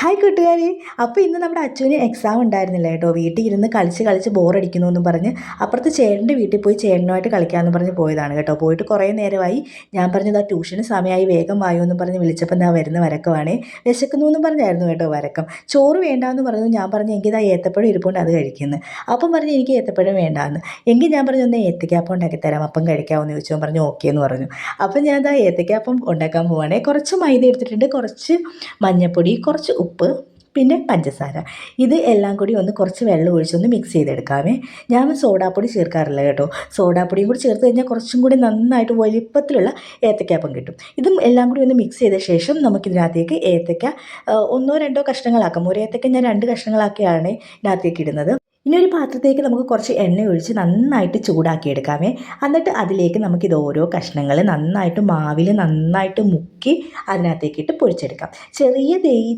Hi കൂട്ടുകാരെ. അപ്പോൾ ഇന്ന് നമ്മുടെ അച്ചുവിന് എക്സാം ഉണ്ടായിരുന്നില്ല കേട്ടോ. വീട്ടിൽ ഇരുന്ന് കളിച്ച് ബോറടിക്കുന്നു എന്നും പറഞ്ഞ് അപ്പുറത്ത് ചേട്ടൻ്റെ വീട്ടിൽ പോയി ചേട്ടനുമായിട്ട് കളിക്കാമെന്ന് പറഞ്ഞ് പോയതാണ് കേട്ടോ. പോയിട്ട് കുറേ നേരമായി. ഞാൻ പറഞ്ഞത് ആ ട്യൂഷന് സമയമായി വേഗം വായോ എന്നും പറഞ്ഞ് വിളിച്ചപ്പോൾ എന്താ വരുന്ന വരക്കമാണേ. വിശക്കുന്നു എന്നും പറഞ്ഞായിരുന്നു കേട്ടോ വരക്കം. ചോറ് വേണ്ടാന്ന് പറഞ്ഞു. ഞാൻ പറഞ്ഞു എങ്കിൽ ഇതാ ഏത്തപ്പഴം ഇരിപ്പുണ്ട് അത് കഴിക്കുന്നു. അപ്പം പറഞ്ഞ് എനിക്ക് ഏത്തപ്പഴം വേണ്ടാന്ന്. എങ്കിൽ ഞാൻ പറഞ്ഞു ഒന്ന് ഏത്തയ്ക്കാപ്പം ഉണ്ടാക്കി തരാം, അപ്പം കഴിക്കാമെന്ന് ചോദിച്ചു. പറഞ്ഞു ഓക്കെ എന്ന് പറഞ്ഞു. അപ്പം ഞാൻ ഇതാ ഏത്തയ്ക്കാപ്പം ഉണ്ടാക്കാൻ പോവുകയാണേ. കുറച്ച് മൈദ എടുത്തിട്ടുണ്ട്, കുറച്ച് മഞ്ഞൾപ്പൊടി, കുറച്ച് ഉപ്പ്, പിന്നെ പഞ്ചസാര. ഇത് എല്ലാം കൂടി ഒന്ന് കുറച്ച് വെള്ളം ഒഴിച്ചൊന്ന് മിക്സ് ചെയ്തെടുക്കാമേ. ഞാൻ സോഡാപ്പൊടി ചേർക്കാറില്ല കേട്ടോ. സോഡാപ്പൊടിയും കൂടി ചേർത്ത് കഴിഞ്ഞാൽ കുറച്ചും കൂടി നന്നായിട്ട് വലിപ്പത്തിലുള്ള ഏത്തയ്ക്കാപ്പം കിട്ടും. ഇതും എല്ലാം കൂടി ഒന്ന് മിക്സ് ചെയ്ത ശേഷം നമുക്കിതിനകത്തേക്ക് ഏത്തയ്ക്ക ഒന്നോ രണ്ടോ കഷ്ണങ്ങളാക്കാം. ഒരു ഏത്തയ്ക്ക ഞാൻ 2 കഷ്ണങ്ങളാക്കിയാണ് ഇതിനകത്തേക്ക് ഇടുന്നത്. ഇനി ഒരു പാത്രത്തേക്ക് നമുക്ക് കുറച്ച് എണ്ണ ഒഴിച്ച് നന്നായിട്ട് ചൂടാക്കി എടുക്കാമേ. എന്നിട്ട് അതിലേക്ക് നമുക്കിത് ഓരോ കഷ്ണങ്ങൾ നന്നായിട്ട് മാവിൽ നന്നായിട്ട് മുക്കി അതിനകത്തേക്കിട്ട് പൊരിച്ചെടുക്കാം. ചെറിയ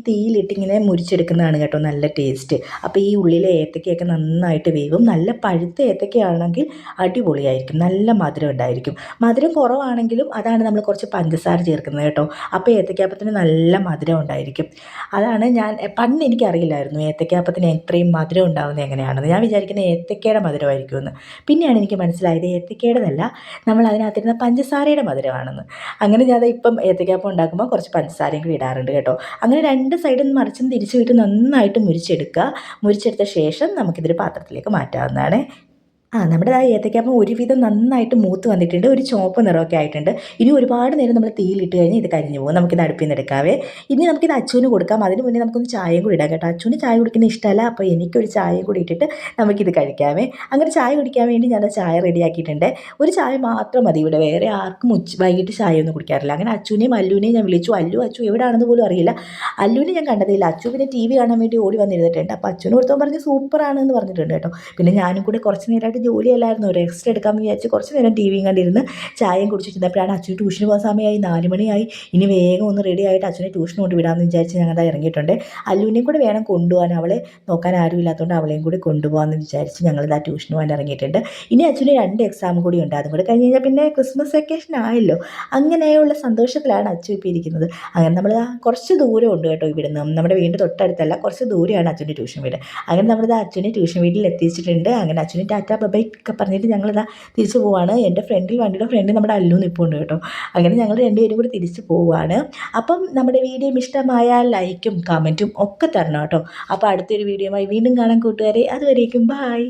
തീയിലിട്ട് ഇങ്ങനെ മുരിച്ചെടുക്കുന്നതാണ് കേട്ടോ നല്ല ടേസ്റ്റ്. അപ്പോൾ ഈ ഉള്ളിലെ ഏത്തക്കയൊക്കെ നന്നായിട്ട് വേവും. നല്ല പഴുത്ത ഏത്തക്കയാണെങ്കിൽ അടിപൊളിയായിരിക്കും, നല്ല മധുരം ഉണ്ടായിരിക്കും. മധുരം കുറവാണെങ്കിലും അതാണ് നമ്മൾ കുറച്ച് പഞ്ചസാര ചേർക്കുന്നത് കേട്ടോ. അപ്പോൾ ഏത്തക്കാപ്പത്തിന് നല്ല മധുരം ഉണ്ടായിരിക്കും. അതാണ് പണ്ട് എനിക്കറിയില്ലായിരുന്നു ഏത്തക്കാപ്പത്തിന് ഇത്രയും മധുരം ഉണ്ടാകുന്നത് എങ്ങനെയാണ്. ഞാൻ വിചാരിക്കുന്നത് ഏത്തക്കയുടെ മധുരമായിരിക്കുമെന്ന്. പിന്നെയാണ് എനിക്ക് മനസ്സിലായത് ഏത്തക്കയുടേതല്ല, നമ്മൾ അതിനകത്തിരുന്ന പഞ്ചസാരയുടെ മധുരമാണെന്ന്. അങ്ങനെ ഞാൻ ഇപ്പം ഏത്തക്കാപ്പം ഉണ്ടാക്കുമ്പോൾ കുറച്ച് പഞ്ചസാരയും കൂടി ഇടാറുണ്ട് കേട്ടോ. അങ്ങനെ 2 സൈഡും മറിച്ചും തിരിച്ചു വിട്ട് നന്നായിട്ട് മുരിച്ചെടുക്കുക. മുരിച്ചെടുത്ത ശേഷം നമുക്കിതൊരു പാത്രത്തിലേക്ക് മാറ്റാവുന്നതാണ്. നമ്മുടെ ആ ഏത്തയ്ക്കാപ്പം ഒരുവിധം നന്നായിട്ട് മൂത്ത് വന്നിട്ടുണ്ട്. ഒരു ചുവപ്പ് നിറമൊക്കെ ആയിട്ടുണ്ട്. ഇനി ഒരുപാട് നേരം നമ്മൾ തീയിലിട്ട് കഴിഞ്ഞാൽ ഇത് കരിഞ്ഞു പോകും. നമുക്കിത് അടുപ്പിൽ നിന്ന് എടുക്കാവേ. ഇനി നമുക്കിത് അച്ചുവിന് കൊടുക്കാം. അതിന് മുന്നേ നമുക്കൊന്ന് ചായയും കൂടി ഇടാം കേട്ടോ. അച്ചുവിന് ചായ കുടിക്കുന്ന ഇഷ്ടമല്ല, അപ്പോൾ എനിക്കൊരു ചായയും കൂടി ഇട്ടിട്ട് നമുക്കിത് കഴിക്കാവേ. അങ്ങനെ ചായ കുടിക്കാൻ വേണ്ടി ഞാൻ ചായ റെഡിയാക്കിയിട്ടുണ്ട്. ഒരു ചായ മാത്രം മതി ഇവിടെ, വേറെ ആർക്കും വൈകിട്ട് ചായയൊന്നും കുടിക്കാറില്ല. അങ്ങനെ അച്ചുവിനെയും അല്ലുവിനെയും ഞാൻ വിളിച്ചു. അച്ചു എവിടെയാണെന്ന് പോലും അറിയില്ല. അല്ലുവിനെ ഞാൻ കണ്ടതില്ല. അച്ചു പിന്നെ TV കാണാൻ വേണ്ടി ഓടി വന്നിരുന്നിട്ടുണ്ട്. അപ്പോൾ അച്ചുവിന് കൊടുത്തവൻ പറഞ്ഞ് സൂപ്പറാണെന്ന് പറഞ്ഞിട്ടുണ്ട് കേട്ടോ. പിന്നെ ഞാനും കൂടെ കുറച്ച് നേരമായിട്ട് ജോലിയല്ലായിരുന്നു, റെസ്റ്റ് എടുക്കാമെന്ന് വിചാരിച്ച് കുറച്ച് നേരം TVയും കണ്ടിരുന്ന് ചായയും കുടിച്ചിരുന്നപ്പോഴാണ് അച്ഛന് ട്യൂഷന് പോകാൻ സമയമായി. 4 മണിയായി. ഇനി വേഗം ഒന്ന് റെഡി ആയിട്ട് അച്ഛനെ ട്യൂഷന് കൊണ്ട് വിടാമെന്ന് വിചാരിച്ച് ഞങ്ങൾ ഇറങ്ങിയിട്ടുണ്ട്. അല്ലുവിനെയും കൂടെ വേണം കൊണ്ടുപോകാൻ. അവളെ നോക്കാൻ ആരും ഇല്ലാത്തതുകൊണ്ട് അവളെയും കൂടി കൊണ്ടുപോകാമെന്ന് വിചാരിച്ച് ഞങ്ങളിതാ ട്യൂഷന് പോകാൻ ഇറങ്ങിയിട്ടുണ്ട്. ഇനി അച്ഛന് 2 എക്സാം കൂടി ഉണ്ട്. അതും കൂടെ കഴിഞ്ഞ് കഴിഞ്ഞാൽ പിന്നെ ക്രിസ്മസ് വെക്കേഷൻ ആയല്ലോ. അങ്ങനെയുള്ള സന്തോഷത്തിലാണ് അച്ഛൻ ഇപ്പോൾ ഇരിക്കുന്നത്. അങ്ങനെ നമ്മൾ കുറച്ച് ദൂരം ഉണ്ട് കേട്ടോ ഇവിടുന്ന്. നമ്മുടെ വീടിൻ്റെ തൊട്ടടുത്തല്ല, കുറച്ച് ദൂരെയാണ് അച്ഛൻ്റെ ട്യൂഷൻ വീട്. അങ്ങനെ നമ്മളിത് അച്ഛനെ ട്യൂഷൻ വീട്ടിൽ എത്തിച്ചിട്ടുണ്ട്. അങ്ങനെ അച്ഛന് ടാറ്റ ബൈ ഒക്കെ പറഞ്ഞിട്ട് ഞങ്ങളിതാ തിരിച്ചു പോവുകയാണ്. എൻ്റെ വണ്ടിയുടെ ഫ്രണ്ടിൽ നമ്മുടെ അല്ലു നിൽപ്പുണ്ട് കേട്ടോ. അങ്ങനെ ഞങ്ങൾ 2 പേരും കൂടി തിരിച്ചു പോവുകയാണ്. അപ്പം നമ്മുടെ വീഡിയോ ഇഷ്ടമായാൽ ലൈക്കും കമൻറ്റും ഒക്കെ തരണം കേട്ടോ. അപ്പോൾ അടുത്തൊരു വീഡിയോയുമായി വീണ്ടും കാണാൻ കൂട്ടുകാരെ. അതുവരേക്കും ബായ്.